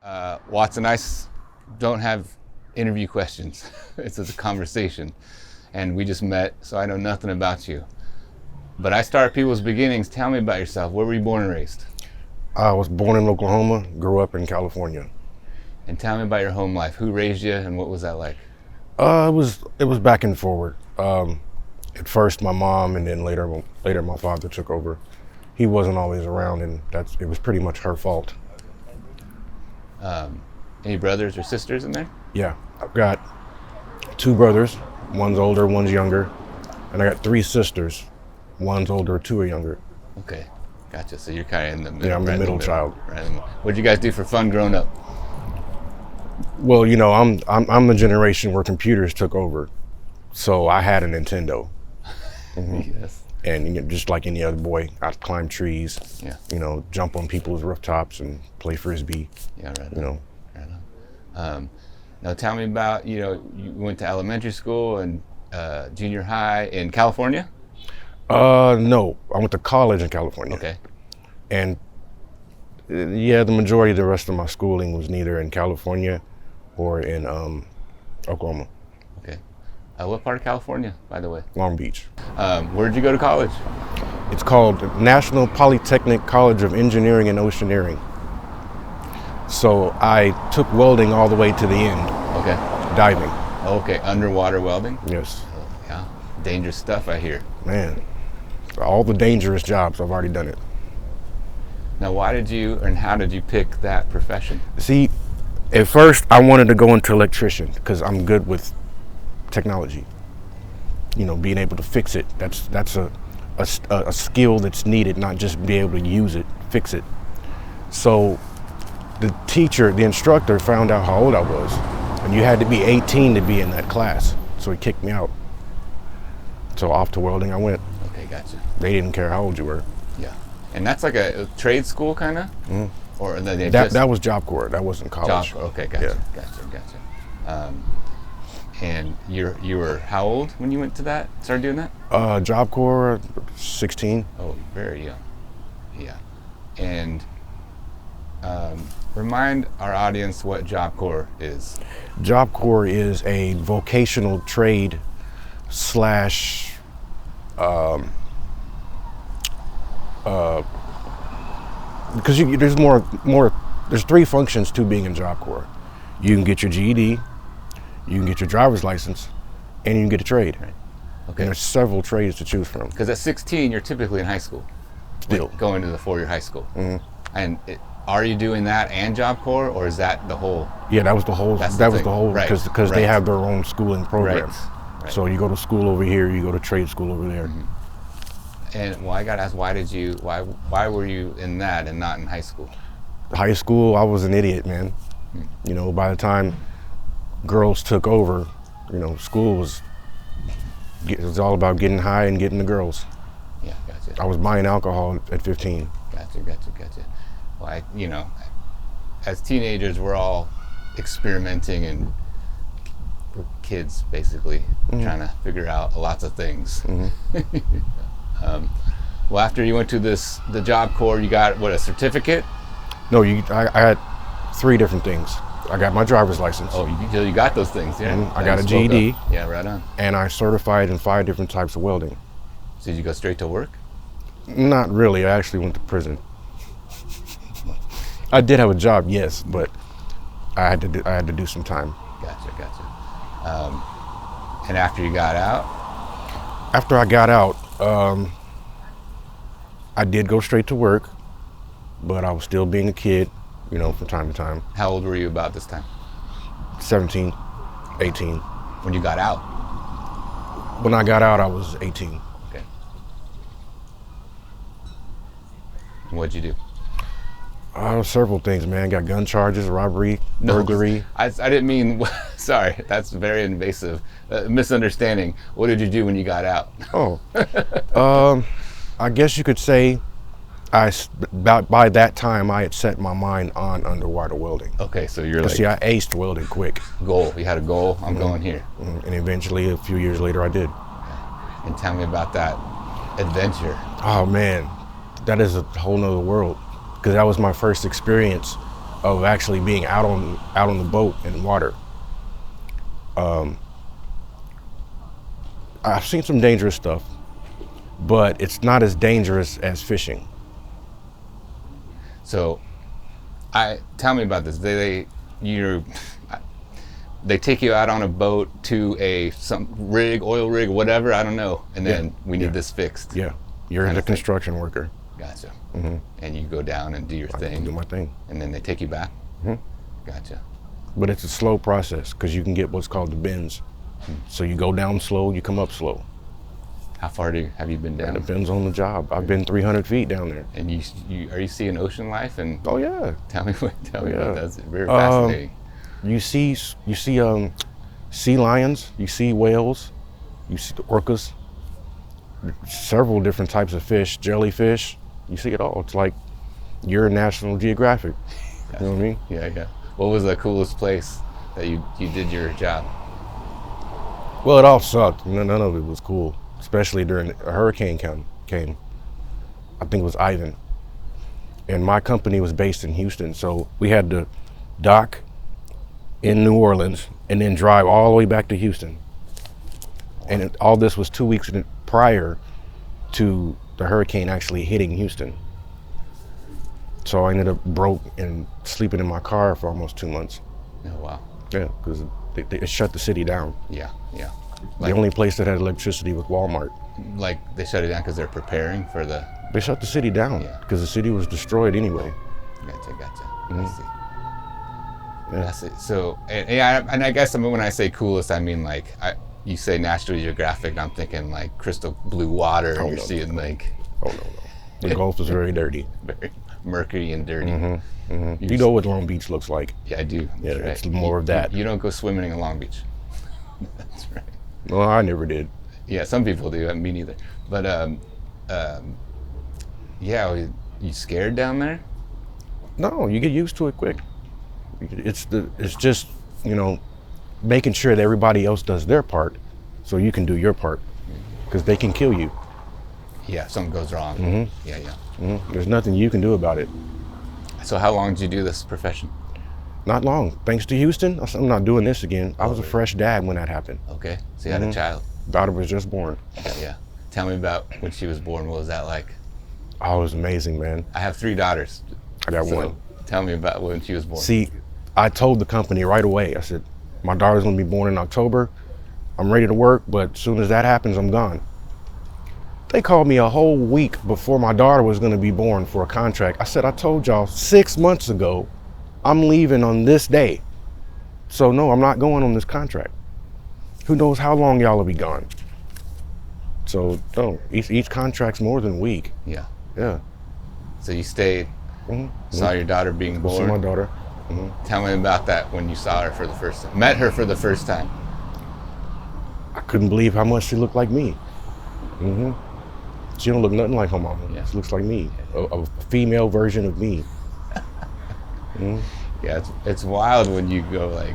Watson, don't have interview questions. It's a conversation. And we just met, so I know nothing about you. But I start people's beginnings. Tell me about yourself. Where were you born and raised? I was born in Oklahoma, grew up in California. And tell me about your home life. Who raised you and what was that like? It was back and forward. At first my mom, and then later my father took over. He wasn't always around, and it was pretty much her fault. Any brothers or sisters in there? Yeah, I've got 2 brothers. One's older, one's younger. And I got 3 sisters. One's older, 2 are younger. Okay, gotcha. So you're kind of in the middle. Yeah, I'm the middle child. Right. What'd you guys do for fun growing up? Well, you know, I'm the generation where computers took over. So I had a Nintendo. Mm-hmm. Yes. And just like any other boy, I'd climb trees, Yeah. you know, jump on people's rooftops and play frisbee. Yeah, right. You know. Right on. Now tell me about, you went to elementary school and junior high in California? No, I went to college in California. Okay. And yeah, the majority of the rest of my schooling was neither in California or in Oklahoma. Okay. What part of California, by the way? Long Beach. Where'd you go to college? It's called National Polytechnic College of Engineering and Oceaneering. So I took welding all the way to the end. Okay. Diving. Okay, underwater welding? Yes. Oh, yeah, dangerous stuff I hear. Man, all the dangerous jobs, I've already done it. Now why did you, and how did you pick that profession? See, at first I wanted to go into electrician because I'm good with technology. You know, being able to fix it. That's a skill that's needed, not just be able to use it, fix it. So the instructor found out how old I was, and you had to be 18 to be in that class. So he kicked me out. So off to welding I went. Okay, gotcha. They didn't care how old you were. Yeah. And that's like a trade school kind of? Mm-hmm. Or that was Job Corps, that wasn't college. Job Corps, okay, gotcha, Yeah. gotcha. And you were how old when you went to that, started doing that? Job Corps, 16. Oh, very young. Yeah. And remind our audience what Job Corps is. Job Corps is a vocational trade slash because there's 3 functions to being in Job Corps. You can get your GED, you can get your driver's license, and you can get a trade. Right. Okay. And there's several trades to choose from. Because at 16, you're typically in high school. Still. Going to the 4-year high school. Mm-hmm. And are you doing that and Job Corps, or is that the whole? Yeah, that was the whole. Right. Because they have their own schooling program. Right. So you go to school over here, you go to trade school over there. Mm-hmm. And I got to ask, why were you in that and not in high school? High school, I was an idiot, man. You know, by the time girls took over, you know, school was all about getting high and getting the girls. Yeah, gotcha. I was buying alcohol at 15. Gotcha. Well, as teenagers, we're all experimenting and we're kids, basically, trying to figure out lots of things. Mm-hmm. Well, after you went to the Job Corps, you got, what, a certificate? No, I had 3 different things. I got my driver's license. Oh, you got those things, yeah. Mm-hmm. I got a GED. Yeah, right on. And I certified in 5 different types of welding. So did you go straight to work? Not really. I actually went to prison. I did have a job, yes, but I had to do some time. Gotcha. And after you got out? After I got out, I did go straight to work, but I was still being a kid, you know, from time to time. How old were you about this time? 17, 18. When you got out? When I got out, I was 18. Okay. And what'd you do? Several things, man. Got gun charges, robbery, burglary. I didn't mean, sorry, that's very invasive. Misunderstanding. What did you do when you got out? Oh, I guess you could say by that time I had set my mind on underwater welding. Okay, so you're like, see, I aced welding quick. Goal. You had a goal. I'm going here. And eventually, a few years later, I did. And tell me about that adventure. Oh man, that is a whole nother world. Because that was my first experience of actually being out on the boat in water. I've seen some dangerous stuff, but it's not as dangerous as fishing. So, tell me about this. They take you out on a boat to some rig, oil rig, whatever, I don't know, and then we need this fixed. Yeah, you're a construction worker. Gotcha. And you go down and do your thing. Do my thing. And then they take you back? Gotcha. But it's a slow process because you can get what's called the bends. So you go down slow, you come up slow. How far have you been down? It depends on the job. I've been 300 feet down there. And are you seeing ocean life? And oh yeah. Tell me about that. That's very fascinating. You see sea lions, you see whales, you see orcas, several different types of fish, jellyfish. You see it all. It's like you're National Geographic. You know what I mean? Yeah. What was the coolest place that you did your job? Well, it all sucked. None of it was cool, especially during a hurricane came. I think it was Ivan. And my company was based in Houston, so we had to dock in New Orleans and then drive all the way back to Houston. And all this was 2 weeks prior to the hurricane actually hitting Houston. So I ended up broke and sleeping in my car for almost 2 months. Oh, wow. Yeah, because it shut the city down. Yeah. The only place that had electricity was Walmart. Like they shut it down because they're preparing for the... They shut the city down because the city was destroyed anyway. Gotcha. I see. So, and I guess when I say coolest, I mean like, you say National Geographic, I'm thinking like crystal blue water, and you're seeing like... Oh, no. The Gulf is very dirty. Very murky and dirty. You know what Long Beach looks like. Yeah, I do. Yeah, it's more of that. You don't go swimming in Long Beach. That's right. Well, I never did. Yeah, some people do. Me neither. But you scared down there? No, you get used to it quick. It's just making sure that everybody else does their part, so you can do your part, because they can kill you. Yeah, if something goes wrong. Yeah. There's nothing you can do about it. So how long did you do this profession? Not long. Thanks to Houston, I'm not doing this again. I was a fresh dad when that happened. Okay, so you had a child. Daughter was just born. Yeah. Tell me about when she was born. What was that like? Oh, it was amazing, man. I have 3 daughters. I got one. Tell me about when she was born. See, I told the company right away. I said, my daughter's gonna be born in October. I'm ready to work, but as soon as that happens, I'm gone. They called me a whole week before my daughter was gonna be born for a contract. I said, I told y'all 6 months ago, I'm leaving on this day. So no, I'm not going on this contract. Who knows how long y'all will be gone. So no, each contract's more than a week. Yeah. So you stayed, saw your daughter being born. Saw my daughter. Tell me about that when you saw her for the first time. Met her for the first time. I couldn't believe how much she looked like me. She don't look nothing like her mama. Yeah. She looks like me, a female version of me. Yeah, it's wild when you go like,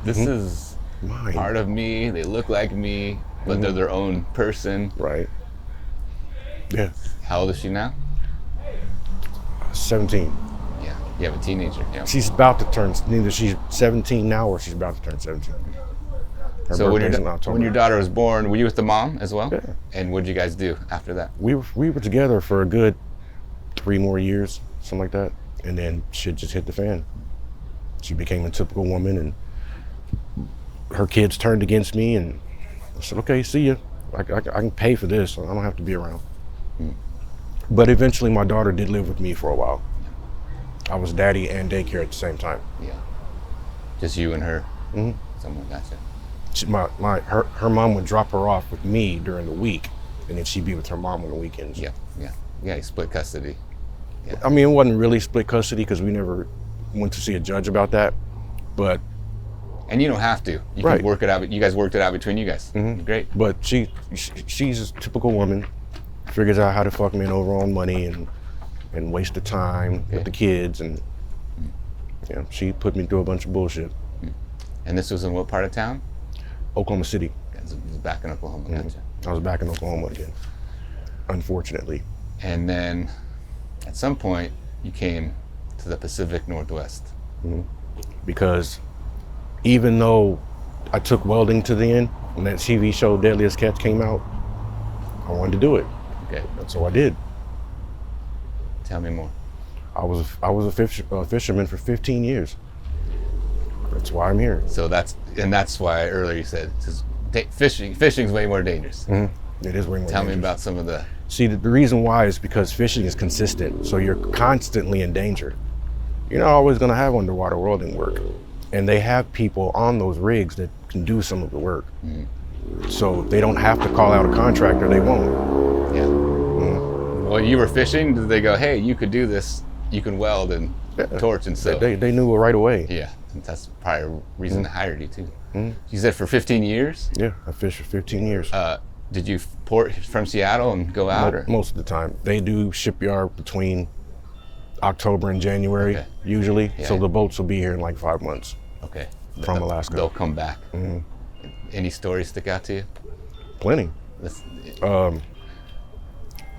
this is mine. Part of me. They look like me, but they're their own person. Right. Yeah. How old is she now? 17. Yeah, you have a teenager. Yeah. She's about to turn, either she's 17 now or she's about to turn 17. So when your daughter was born, were you with the mom as well? Yeah. And what did you guys do after that? We were together for a good 3 more years, something like that. And then shit just hit the fan. She became a typical woman, and her kids turned against me, and I said, okay, see ya. I can pay for this, so I don't have to be around. But eventually my daughter did live with me for a while. I was daddy and daycare at the same time. Yeah. Just you and her? Someone, gotcha. Her mom would drop her off with me during the week, and then she'd be with her mom on the weekends. Yeah, you split custody. Yeah. I mean, it wasn't really split custody because we never went to see a judge about that, but... And you don't have to. You can work it out. You guys worked it out between you guys. Great. But she's a typical woman, figures out how to fuck men over on money and waste the time with the kids, and she put me through a bunch of bullshit. And this was in what part of town? Oklahoma City. It was back in Oklahoma, gotcha. I was back in Oklahoma again, unfortunately. And then at some point you came to the Pacific Northwest? Because even though I took welding to the end, when that TV show Deadliest Catch came out, I wanted to do it. Okay. So I did. Tell me more. I was a fisherman for 15 years. That's why I'm here. So that's why earlier you said fishing's way more dangerous. It is way more Tell me dangerous. about some of the. See, the reason why is because fishing is consistent, so you're constantly in danger. You're not always going to have underwater welding work, and they have people on those rigs that can do some of the work. So they don't have to call out a contractor, they won't. Yeah. Well, you were fishing, did they go, hey, you could do this, you can weld and torch and sew? They knew it right away. Yeah, that's probably a reason they hired you too. You said for 15 years? Yeah, I fished for 15 years. Did you port from Seattle and go out? Or? Most of the time. They do shipyard between October and January, usually. Yeah. So the boats will be here in like 5 months. Okay. From Alaska. They'll come back. Any stories stick out to you? Plenty. I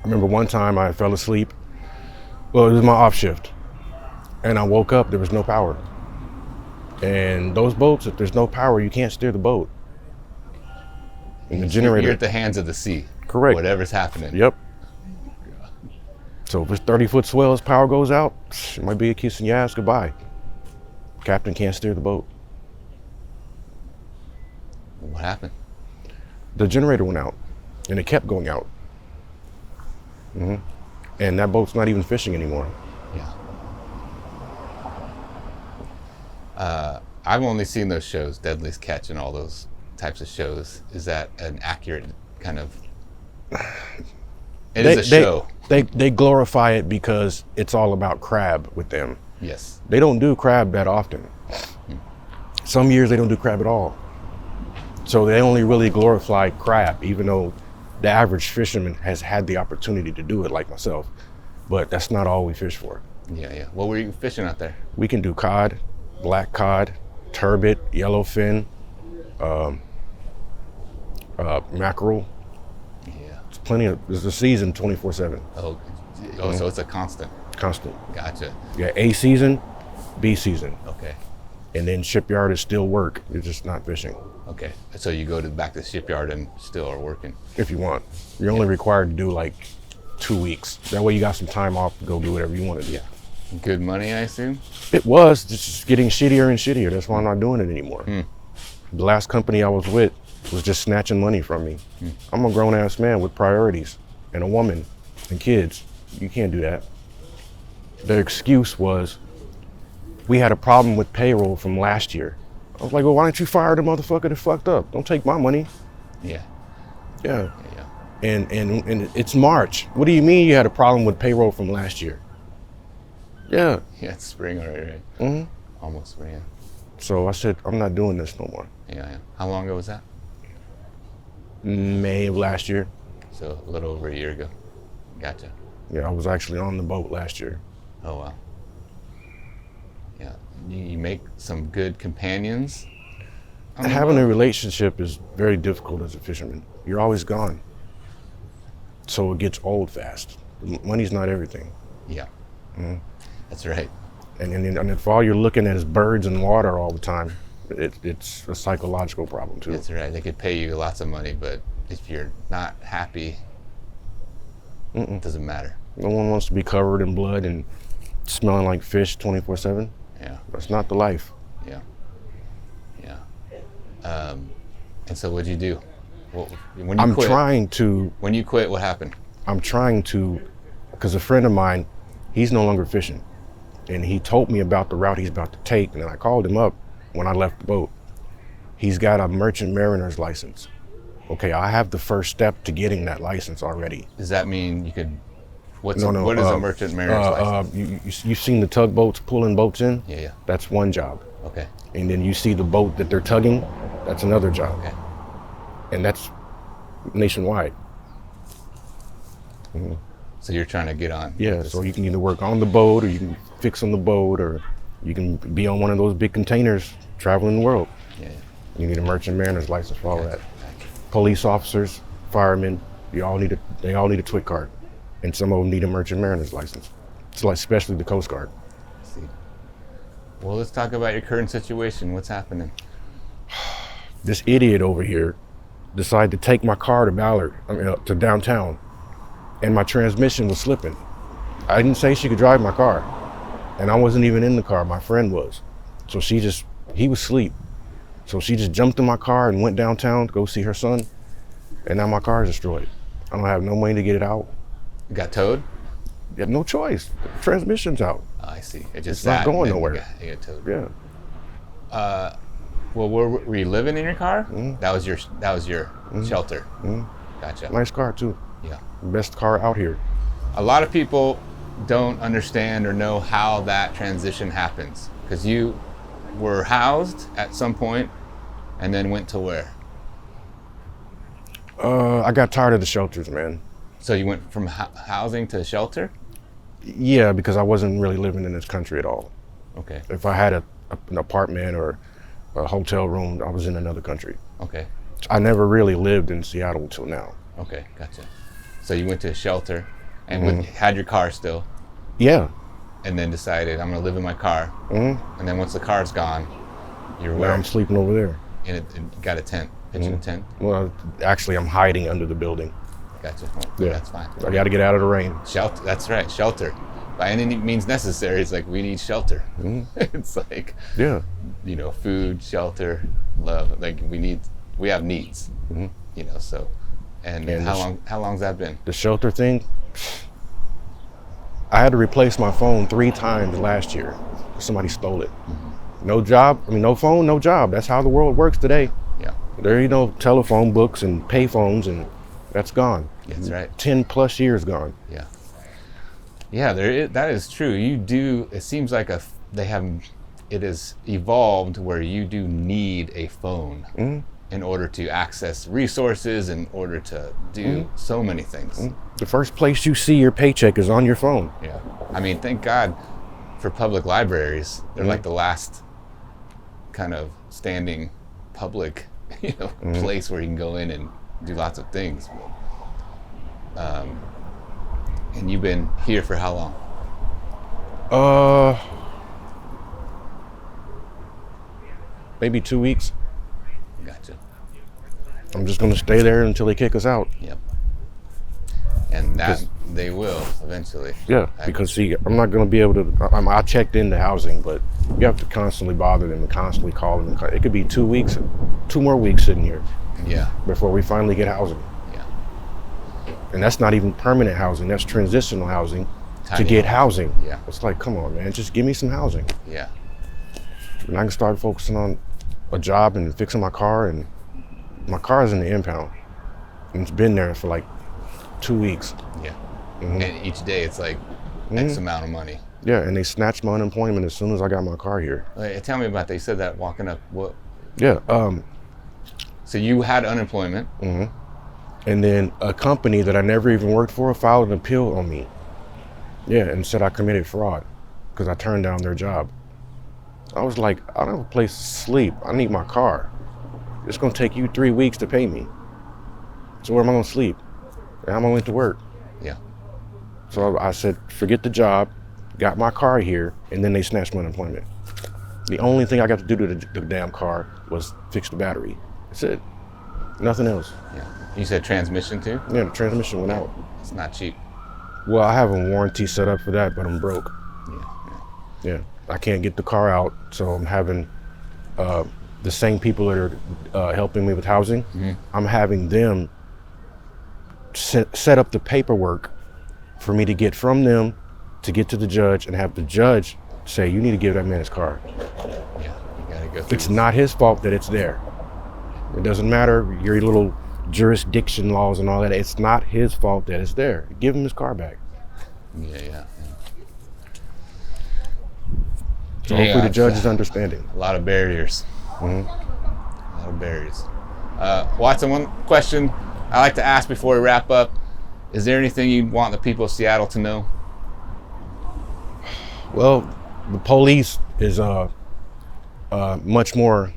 remember one time I fell asleep. Well, it was my off shift. And I woke up, there was no power. And those boats, if there's no power, you can't steer the boat. And the generator. You're at the hands of the sea. Correct. Whatever's happening. Yep. So if it's 30-foot swells, power goes out, it might be a kiss in your ass goodbye. Captain can't steer the boat. What happened? The generator went out, and it kept going out. And that boat's not even fishing anymore. Yeah. I've only seen those shows, Deadliest Catch and all those types of shows. Is that an accurate kind of... It is a show. They glorify it because it's all about crab with them. Yes. They don't do crab that often. Some years they don't do crab at all. So they only really glorify crab, even though the average fisherman has had the opportunity to do it, like myself. But that's not all we fish for. Yeah. What were you fishing out there? We can do cod, black cod, turbot, yellowfin, mackerel. Yeah. It's plenty of, there's a season 24/7. Oh, so it's a constant. Constant. Gotcha. You got A season, B season. Okay. And then shipyard is still work. You're just not fishing. Okay. So you go back to the shipyard and still are working. If you want. You're only required to do like 2 weeks. That way you got some time off to go do whatever you want to do. Yeah. Good money, I assume? It was just getting shittier and shittier. That's why I'm not doing it anymore. The last company I was with was just snatching money from me. I'm a grown ass man with priorities and a woman and kids. You can't do that. Their excuse was, we had a problem with payroll from last year. I was like, well, why don't you fire the motherfucker that fucked up? Don't take my money. Yeah. Yeah. And it's March. What do you mean you had a problem with payroll from last year? Yeah. Yeah, it's spring already, right? Almost spring, yeah. So I said, I'm not doing this no more. Yeah. How long ago was that? May of last year. So a little over a year ago. Gotcha. Yeah, I was actually on the boat last year. Oh, wow. Yeah. You make some good companions. Having a relationship is very difficult as a fisherman. You're always gone. So it gets old fast. Money's not everything. Yeah. That's right. And if all you're looking at is birds and water all the time, it's a psychological problem too. That's right. They could pay you lots of money, but if you're not happy, it doesn't matter. No one wants to be covered in blood and smelling like fish 24/7. Yeah. That's not the life. Yeah. And so what'd you do? When you quit, When you quit, what happened? I'm trying to, because a friend of mine, he's no longer fishing. And he told me about the route he's about to take. And then I called him up when I left the boat. He's got a merchant mariner's license. Okay, I have the first step to getting that license already. Does that mean you could, what is No, a merchant mariner's license? You've seen the tugboats pulling boats in? Yeah. That's one job. Okay. And then you see the boat that they're tugging, that's another job. Okay. And that's nationwide. So you're trying to get on. Yeah, so you can either work on the boat or you can fix on the boat or you can be on one of those big containers traveling the world. Yeah. You need a merchant mariner's license for all that. Police officers, firemen, they all need a twit card. And some of them need a merchant mariner's license. It's like especially the Coast Guard. See. Well, let's talk about your current situation. What's happening? This idiot over here decided to take my car to to downtown, and my transmission was slipping. I didn't say she could drive my car, and I wasn't even in the car. My friend was. So he was asleep. So she just jumped in my car and went downtown to go see her son, and now my car is destroyed. I don't have no money to get it out. You got towed? You have no choice. The transmission's out. Oh, I see. It just It's not going nowhere. You got towed. Yeah. Well, were you living in your car? That was your shelter. Gotcha. Nice car too. Yeah. Best car out here. A lot of people don't understand or know how that transition happens, because you were housed at some point and then went to where? I got tired of the shelters, man. So you went from housing to shelter? Yeah, because I wasn't really living in this country at all. Okay. If I had an apartment or a hotel room, I was in another country. Okay. I never really lived in Seattle till now. Okay, gotcha. So you went to a shelter and had your car still, Yeah. and then decided I'm gonna live in my car. And then once the car's gone, you're Now where? I'm sleeping over there. And got a tent, pitching a tent. Well, actually, I'm hiding under the building. Gotcha. Well, Yeah. that's fine. I got to get out of the rain. Shelter. That's right. Shelter. By any means necessary. It's like we need shelter. It's like, Yeah. Food, shelter, love. Like we have needs. So. And how long's that been? The shelter thing, I had to replace my phone 3 times last year. Somebody stole it. No job, no phone, no job. That's how the world works today. Yeah. There ain't no telephone books and pay phones, and that's gone. That's right. 10 plus years gone. Yeah. Yeah, that is true. You do, it seems like it has evolved where you do need a phone in order to access resources, in order to do so many things. The first place you see your paycheck is on your phone. Yeah. I mean, thank God for public libraries. They're like the last kind of standing public, place where you can go in and do lots of things. And you've been here for how long? Maybe 2 weeks. Gotcha. I'm just gonna stay there until they kick us out. Yep. And that they will eventually. Yeah, because see, I'm not gonna be able to. I checked into housing, but you have to constantly bother them and constantly call them. It could be 2 weeks, 2 more weeks sitting here. Yeah. Before we finally get housing. Yeah. And that's not even permanent housing. That's transitional housing Tiny to get housing. housing. Yeah. It's like, come on, man, just give me some housing. Yeah. And I can start focusing on a job and fixing my car. And my car is in the impound, and it's been there for like 2 weeks. Yeah. And each day it's like X amount of money. Yeah, and they snatched my unemployment as soon as I got my car here. Tell me about that. You said that walking up. What? Yeah. So you had unemployment. And then a company that I never even worked for filed an appeal on me. Yeah, and said I committed fraud because I turned down their job. I was like, I don't have a place to sleep. I need my car. It's gonna take you 3 weeks to pay me. So where am I gonna sleep? And I'm gonna went to work. Yeah. So I said, forget the job, got my car here, and then they snatched my unemployment. The only thing I got to do to the damn car was fix the battery. That's it. Nothing else. Yeah. You said transmission too? Yeah, the transmission went out. It's not cheap. Well, I have a warranty set up for that, but I'm broke. Yeah. I can't get the car out, so I'm having the same people that are helping me with housing. I'm having them set up the paperwork for me to get from them to get to the judge, and have the judge say, you need to give that man his car. Yeah, you gotta go through. It's not his fault that it's there. It doesn't matter your little jurisdiction laws and all that. It's not his fault that it's there. Give him his car back. Yeah. So hopefully the judge is understanding. A lot of barriers. A lot of barriers. Watson, one question I like to ask before we wrap up. Is there anything you want the people of Seattle to know? Well, the police is much more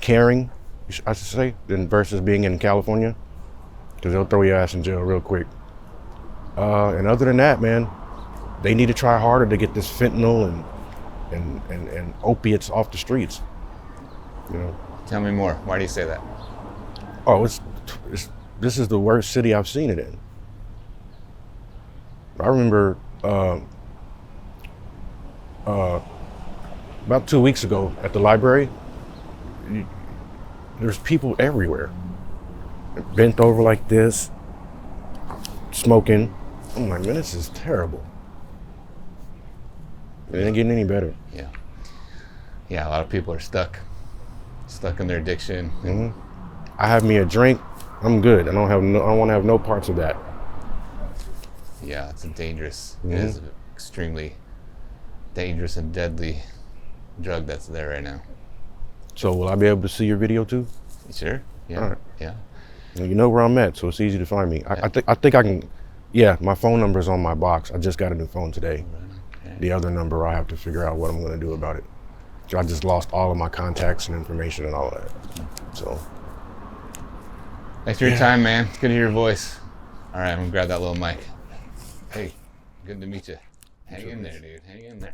caring, I should say, than versus being in California, because they'll throw your ass in jail real quick. And other than that, man, they need to try harder to get this fentanyl and opiates off the streets. You know. Tell me more. Why do you say that? Oh, this is the worst city I've seen it in. I remember about 2 weeks ago at the library, there's people everywhere, bent over like this, smoking. I'm like, man, this is terrible. It ain't getting any better. Yeah, a lot of people are stuck in their addiction. Mm-hmm. I have me a drink, I'm good. I don't want to have no parts of that. Yeah, it's dangerous. Mm-hmm. It is an extremely dangerous and deadly drug that's there right now. So will I be able to see your video too? Sure. Yeah. All right. Yeah. Well, you know where I'm at, so it's easy to find me. Yeah. I think I can. Yeah, my phone number's on my box. I just got a new phone today. Okay. The other number, I have to figure out what I'm going to do about it. I just lost all of my contacts and information and all of that. So. Thanks for your time, man. It's good to hear your voice. All right, I'm gonna grab that little mic. Hey, good to meet you. Hang in there, dude. Hang in there.